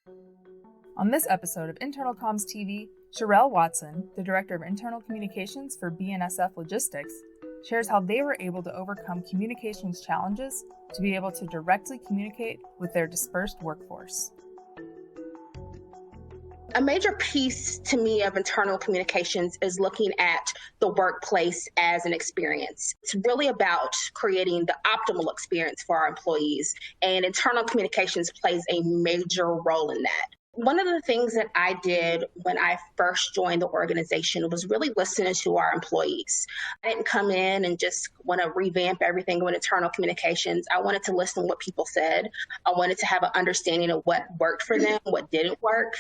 On this episode of Internal Comms TV, Sherelle Watson, the Director of Internal Communications for BNSF Logistics, shares how they were able to overcome communications challenges to be able to directly communicate with their dispersed workforce. A major piece to me of internal communications is looking at the workplace as an experience. It's really about creating the optimal experience for our employees, and internal communications plays a major role in that. One of the things that I did when I first joined the organization was really listening to our employees. I didn't come in and just want to revamp everything with internal communications. I wanted to listen to what people said. I wanted to have an understanding of what worked for them, what didn't work.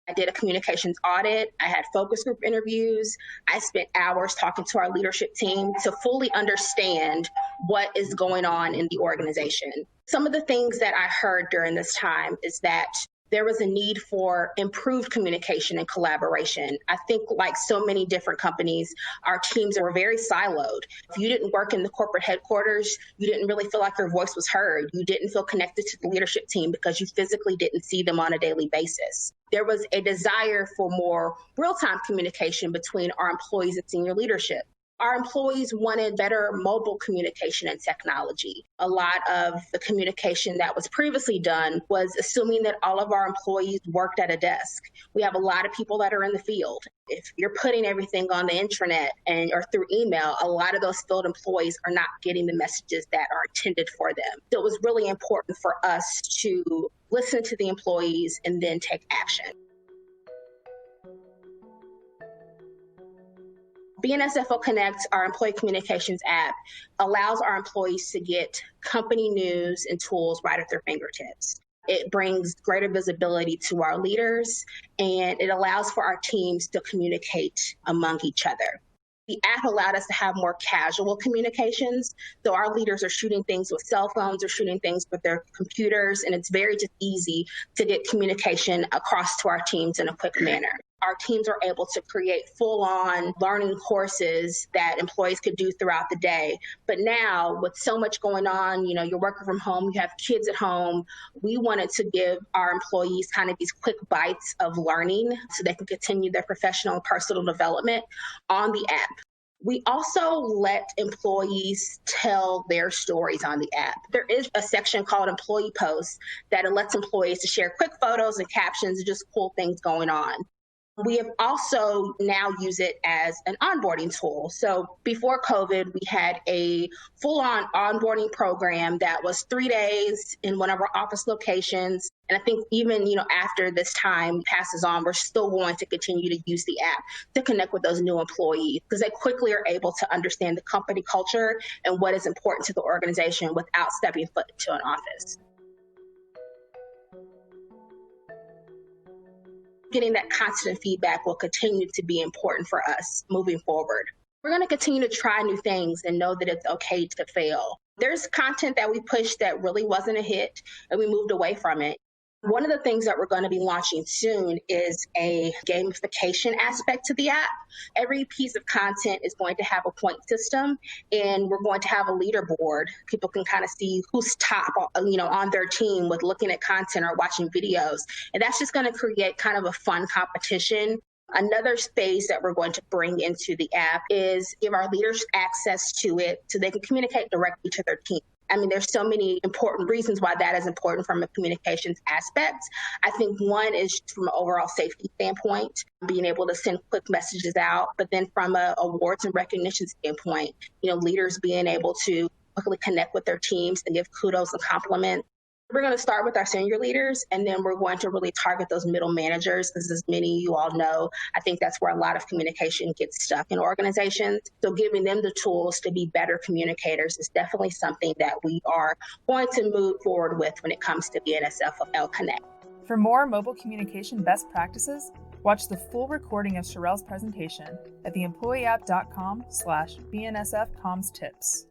I did a communications audit. I had focus group interviews. I spent hours talking to our leadership team to fully understand what is going on in the organization. Some of the things that I heard during this time is that there was a need for improved communication and collaboration. I think like so many different companies, our teams were very siloed. If you didn't work in the corporate headquarters, you didn't really feel like your voice was heard. You didn't feel connected to the leadership team because you physically didn't see them on a daily basis. There was a desire for more real-time communication between our employees and senior leadership. Our employees wanted better mobile communication and technology. A lot of the communication that was previously done was assuming that all of our employees worked at a desk. We have a lot of people that are in the field. If you're putting everything on the intranet or through email, a lot of those field employees are not getting the messages that are intended for them. So it was really important for us to listen to the employees and then take action. BNSF Connect, our employee communications app, allows our employees to get company news and tools right at their fingertips. It brings greater visibility to our leaders, and it allows for our teams to communicate among each other. The app allowed us to have more casual communications. So our leaders are shooting things with cell phones or shooting things with their computers, and it's very just easy to get communication across to our teams in a quick manner. Our teams are able to create full-on learning courses that employees could do throughout the day. But now, with so much going on, you're working from home, you have kids at home, we wanted to give our employees kind of these quick bites of learning so they can continue their professional and personal development on the app. We also let employees tell their stories on the app. There is a section called Employee Posts that lets employees to share quick photos and captions and just cool things going on. We have also now used it as an onboarding tool. So before COVID, we had a full-on onboarding program that was 3 days in one of our office locations. And I think even, after this time passes on, we're still going to continue to use the app to connect with those new employees because they quickly are able to understand the company culture and what is important to the organization without stepping foot into an office. Getting that constant feedback will continue to be important for us moving forward. We're going to continue to try new things and know that it's okay to fail. There's content that we pushed that really wasn't a hit, and we moved away from it. One of the things that we're going to be launching soon is a gamification aspect to the app. Every piece of content is going to have a point system, and we're going to have a leaderboard. People can kind of see who's top, on their team with looking at content or watching videos. And that's just going to create kind of a fun competition. Another space that we're going to bring into the app is give our leaders access to it so they can communicate directly to their team. There's so many important reasons why that is important from a communications aspect. I think one is from an overall safety standpoint, being able to send quick messages out, but then from a awards and recognition standpoint, leaders being able to quickly connect with their teams and give kudos and compliments. We're going to start with our senior leaders, and then we're going to really target those middle managers because, as many of you all know, I think that's where a lot of communication gets stuck in organizations. So giving them the tools to be better communicators is definitely something that we are going to move forward with when it comes to BNSF Connect. For more mobile communication best practices, watch the full recording of Sherelle's presentation at theEMPLOYEEapp.com/BNSF Comms Tips.